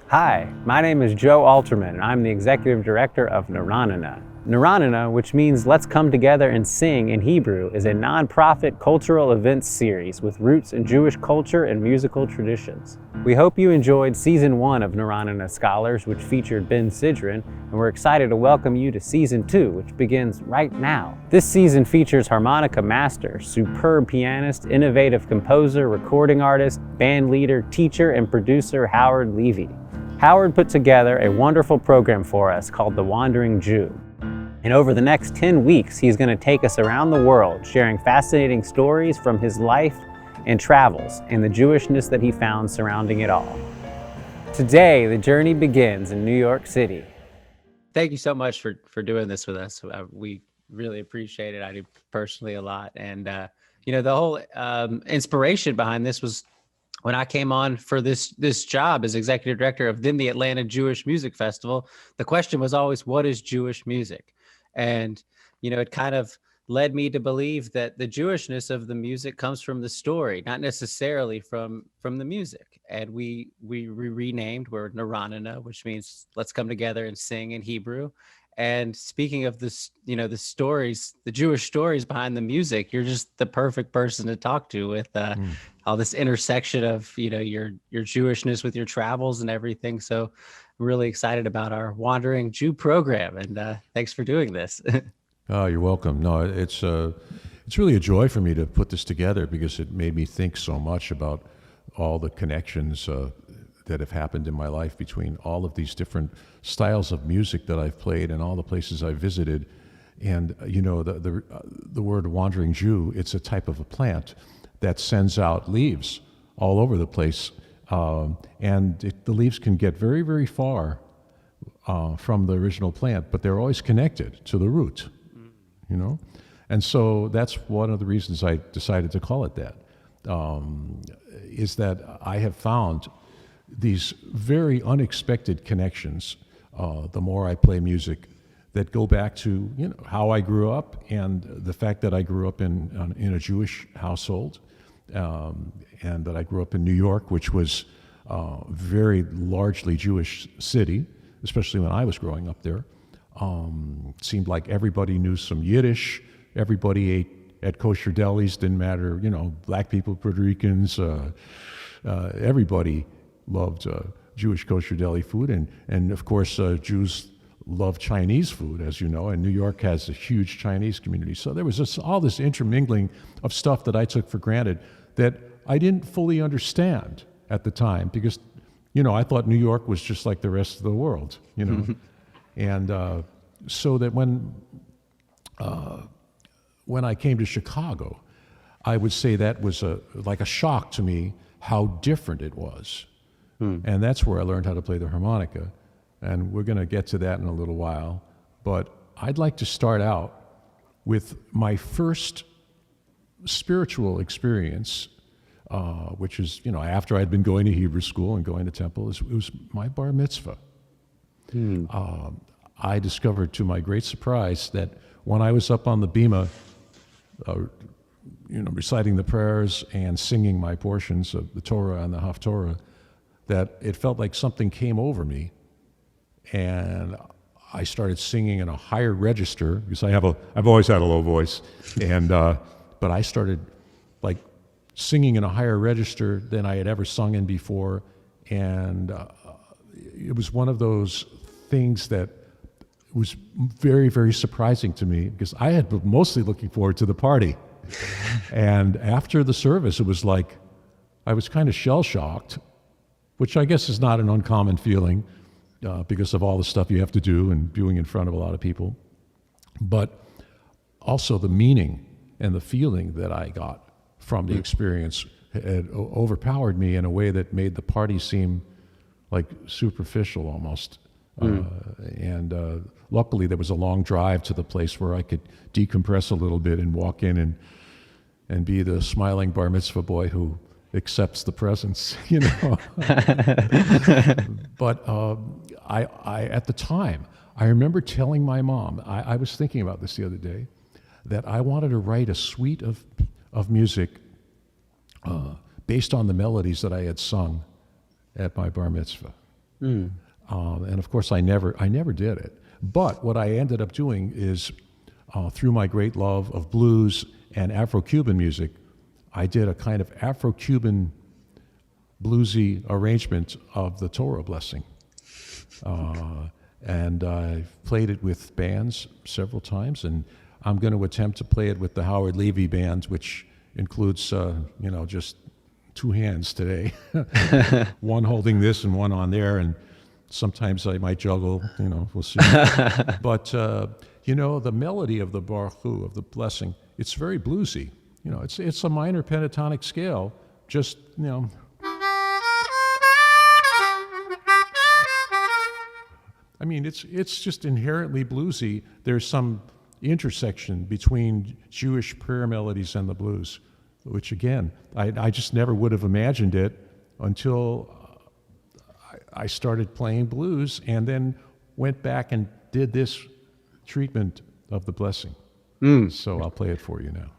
Hi, my name is Joe Alterman, and I'm the Executive Director of Nerananah. Nerananah, which means Let's Come Together and Sing in Hebrew, is a nonprofit cultural events series with roots in Jewish culture and musical traditions. We hope you enjoyed Season 1 of Nerananah Scholars, which featured Ben Sidran, and we're excited to welcome you to Season 2, which begins right now. This season features harmonica master, superb pianist, innovative composer, recording artist, band leader, teacher, and producer Howard Levy. Howard put together a wonderful program for us called The Wandering Jew. And over the next 10 weeks, he's going to take us around the world, sharing fascinating stories from his life and travels and the Jewishness that he found surrounding it all. Today, the journey begins in New York City. Thank you so much for doing this with us. We really appreciate it. I do personally a lot. And, the whole inspiration behind this was when I came on for this job as executive director of then the Atlanta Jewish Music Festival. The question was always, what is Jewish music? And, it kind of led me to believe that the Jewishness of the music comes from the story, not necessarily from the music. And we renamed, we're Nerananah, which means let's come together and sing in Hebrew. And speaking of this, the stories, the Jewish stories behind the music, you're just the perfect person to talk to with all this intersection of, your Jewishness with your travels and everything. So I'm really excited about our Wandering Jew program, and thanks for doing this. Oh, you're welcome. No, it's really a joy for me to put this together because it made me think so much about all the connections that have happened in my life between all of these different styles of music that I've played and all the places I've visited. And the word wandering Jew, it's a type of a plant that sends out leaves all over the place, and the leaves can get very, very far from the original plant, but they're always connected to the root. And so that's one of the reasons I decided to call it that, is that I have found these very unexpected connections, the more I play music, that go back to how I grew up and the fact that I grew up in a Jewish household, and that I grew up in New York, which was a very largely Jewish city, especially when I was growing up there. It seemed like everybody knew some Yiddish. Everybody ate at kosher delis. Didn't matter, black people, Puerto Ricans. Everybody loved Jewish kosher deli food, and of course Jews love Chinese food, as you know. And New York has a huge Chinese community. So there was all this intermingling of stuff that I took for granted that I didn't fully understand at the time because, I thought New York was just like the rest of the world, And so that when I came to Chicago, I would say that was like a shock to me how different it was. And that's where I learned how to play the harmonica. And we're going to get to that in a little while. But I'd like to start out with my first spiritual experience, which is, after I'd been going to Hebrew school and going to temple. It was my bar mitzvah. I discovered, to my great surprise, that when I was up on the bima, reciting the prayers and singing my portions of the Torah and the Haftorah, that it felt like something came over me, and I started singing in a higher register because I've always had a low voice, and but I started like singing in a higher register than I had ever sung in before, and it was one of those things that was very, very surprising to me because I had been mostly looking forward to the party, and after the service, it was like I was kind of shell-shocked, which I guess is not an uncommon feeling because of all the stuff you have to do and being in front of a lot of people. But also the meaning and the feeling that I got from the experience had overpowered me in a way that made the party seem like superficial almost. And luckily there was a long drive to the place where I could decompress a little bit and walk in and be the smiling bar mitzvah boy who accepts the presents, But I at the time, I remember telling my mom, I was thinking about this the other day, that I wanted to write a suite of music based on the melodies that I had sung at my bar mitzvah. And of course, I never did it. But what I ended up doing is, through my great love of blues and Afro-Cuban music, I did a kind of Afro-Cuban bluesy arrangement of the Torah blessing. And I've played it with bands several times, and I'm going to attempt to play it with the Howard Levy band, which includes, just two hands today, one holding this and one on there, and sometimes I might juggle, we'll see. But, the melody of the Baruch, of the blessing, it's very bluesy. It's a minor pentatonic scale, just, I mean, it's just inherently bluesy. There's some intersection between Jewish prayer melodies and the blues, which again, I just never would have imagined it until I started playing blues and then went back and did this treatment of the blessing. So I'll play it for you now.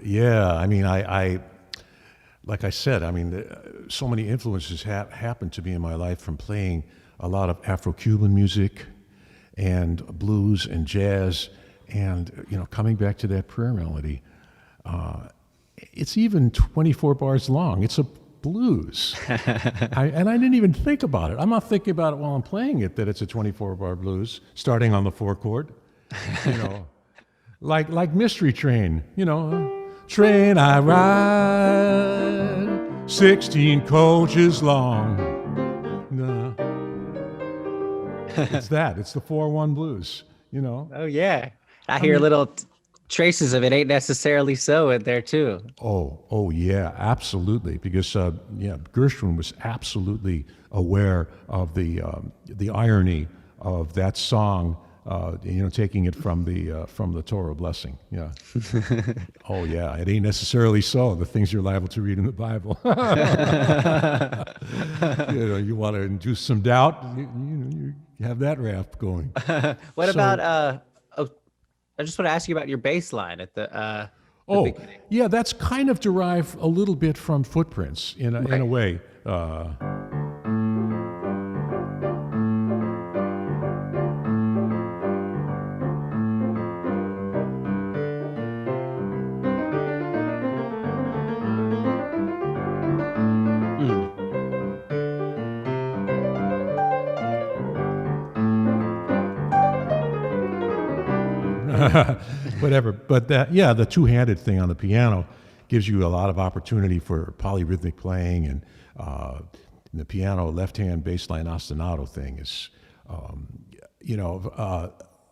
Yeah, I mean, I like I said, I mean, so many influences happened to me in my life from playing a lot of Afro-Cuban music and blues and jazz, and coming back to that prayer melody. It's even 24 bars long. It's a blues. And I didn't even think about it. I'm not thinking about it while I'm playing it, that it's a 24-bar blues, starting on the 4-chord. Like Mystery Train, Train I ride, 16 coaches long. No. It's that. It's the 4-1 blues, Oh, yeah. I hear little traces of It Ain't Necessarily So in there, too. Oh, yeah, absolutely. Because, Gershwin was absolutely aware of the irony of that song, taking it from the Torah blessing. Yeah. Oh, yeah. It ain't necessarily so. The things you're liable to read in the Bible. You want to induce some doubt. You have that rap going. What about? I just want to ask you about your bass line at the beginning. Yeah, that's kind of derived a little bit from Footprints in a way. Whatever, but the two-handed thing on the piano gives you a lot of opportunity for polyrhythmic playing, and the piano left-hand bass line ostinato thing is,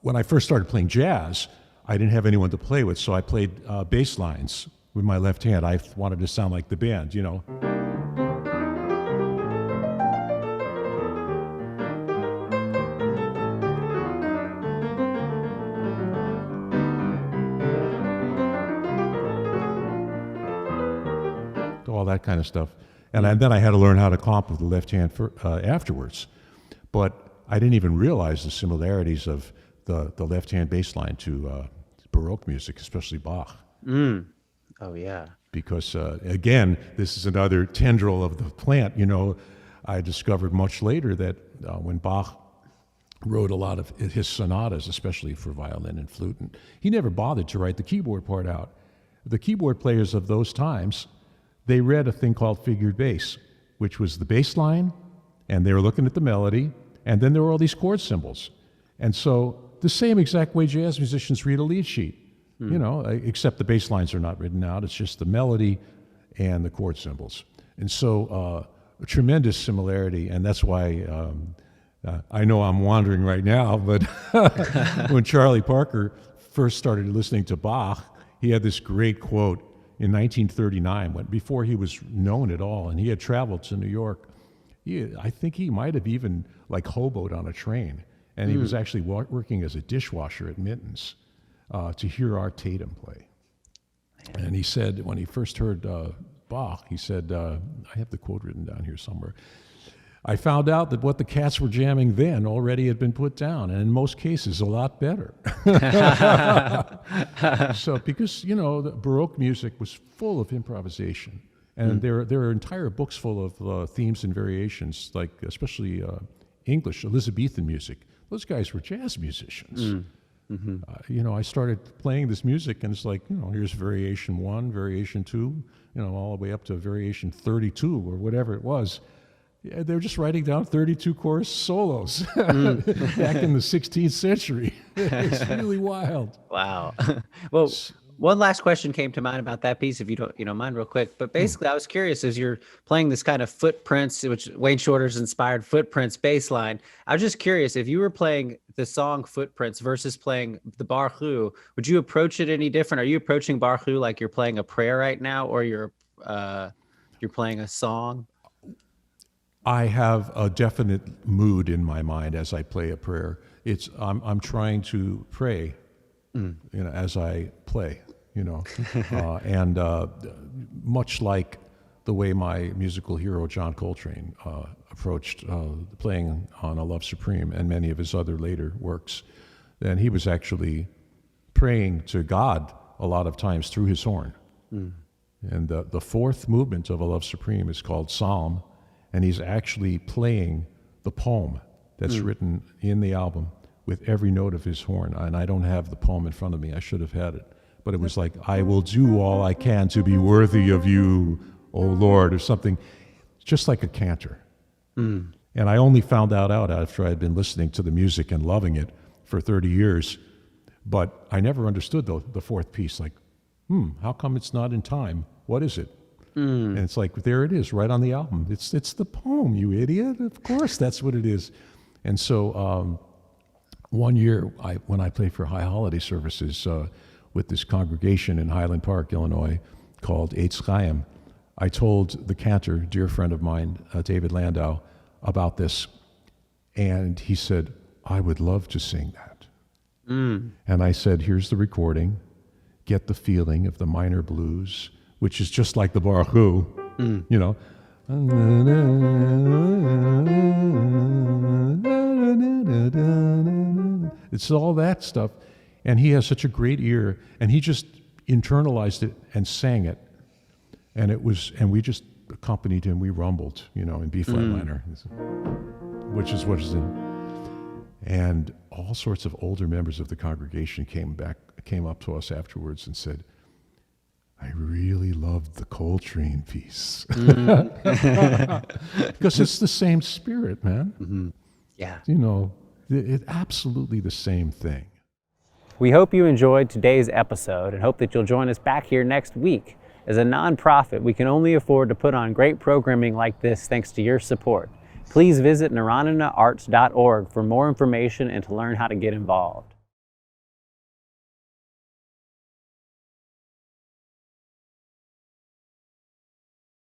when I first started playing jazz, I didn't have anyone to play with, so I played bass lines with my left hand. I wanted to sound like the band, all that kind of stuff. And then I had to learn how to comp with the left hand afterwards. But I didn't even realize the similarities of the left hand bass line to Baroque music, especially Bach. Oh, yeah. Because, again, this is another tendril of the plant. I discovered much later that when Bach wrote a lot of his sonatas, especially for violin and flute, and he never bothered to write the keyboard part out. The keyboard players of those times, they read a thing called figured bass, which was the bass line, and they were looking at the melody, and then there were all these chord symbols. And so the same exact way jazz musicians read a lead sheet, except the bass lines are not written out. It's just the melody and the chord symbols. And so a tremendous similarity, and that's why I know I'm wandering right now, but when Charlie Parker first started listening to Bach, he had this great quote in 1939, before he was known at all, and he had traveled to New York. I think he might have even hoboed on a train, and he was actually working as a dishwasher at Minton's to hear Art Tatum play. And he said, when he first heard Bach, he said, I have the quote written down here somewhere, I found out that what the cats were jamming then already had been put down, and in most cases, a lot better. So, because, the Baroque music was full of improvisation, and there are entire books full of themes and variations, especially English, Elizabethan music. Those guys were jazz musicians. I started playing this music, and it's here's variation 1, variation 2, all the way up to variation 32 or whatever it was. Yeah, they're just writing down 32 chorus solos back in the 16th century. It's really wild. Wow. Well, one last question came to mind about that piece, if you don't mind, real quick. But basically, I was curious, as you're playing this kind of Footprints, which Wayne Shorter's inspired Footprints bass line, I was just curious, if you were playing the song Footprints versus playing the Baruch, would you approach it any different? Are you approaching Baruch like you're playing a prayer right now, or you're playing a song? I have a definite mood in my mind as I play a prayer. I'm trying to pray, as I play, and much like the way my musical hero John Coltrane approached playing on A Love Supreme and many of his other later works, then he was actually praying to God a lot of times through his horn. And the fourth movement of A Love Supreme is called Psalm, and he's actually playing the poem that's written in the album with every note of his horn. And I don't have the poem in front of me. I should have had it. But it was like, I will do all I can to be worthy of you, O Lord, or something, just like a cantor. And I only found that out after I had been listening to the music and loving it for 30 years. But I never understood the fourth piece, like, how come it's not in time? What is it? And it's like, there it is, right on the album. It's the poem, you idiot. Of course, that's what it is. And so one year, when I played for High Holiday Services with this congregation in Highland Park, Illinois, called Eitz Chaim, I told the cantor, dear friend of mine, David Landau, about this. And he said, I would love to sing that. And I said, here's the recording. Get the feeling of the minor blues, which is just like the Baroque, you know. It's all that stuff. And he has such a great ear, and he just internalized it and sang it. And we just accompanied him. We rumbled, you know, in B flat minor, which is what is in. And all sorts of older members of the congregation came up to us afterwards and said, I really loved the Coltrane piece. Because it's the same spirit, man. Yeah. You know, it's absolutely the same thing. We hope you enjoyed today's episode and hope that you'll join us back here next week. As a nonprofit, we can only afford to put on great programming like this thanks to your support. Please visit nerananaharts.org for more information and to learn how to get involved.